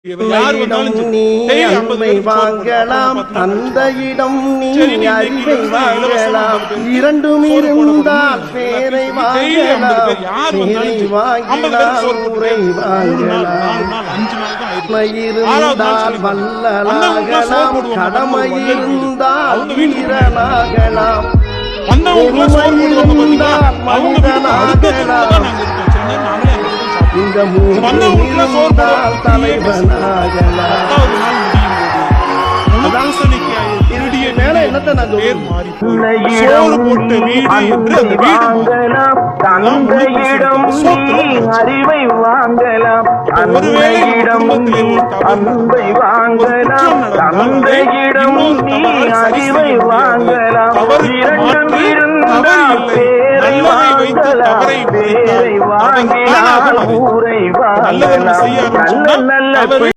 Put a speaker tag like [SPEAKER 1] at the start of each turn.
[SPEAKER 1] நீ அன்பை வாங்கலாம், அந்த இடம் நீ அறிவை வாங்கலாம். இரண்டும் இருந்தால் பேரை வாங்கலாம், பேரை வாங்கினால் ஊரை வாங்கலாம். இருந்தால் வல்லலாகலாம், கடமை இருந்தால் வீரனாகலாம். இருந்தால் மனிதனாகலாம், இந்த மூன்று இருந்தால் தலைவனாகலாம். என்னத்தை நான்
[SPEAKER 2] அறிவை வாங்கலாம், அன்னையிடம் அன்பை வாங்கலாம், தந்தையிடம் அறிவை வாங்கலாம். இரண்டும் இருந்தால் பேரை வாங்கலாம், பேரை வாங்கினால் ஊரை வாங்கலாம். நல்ல நல்ல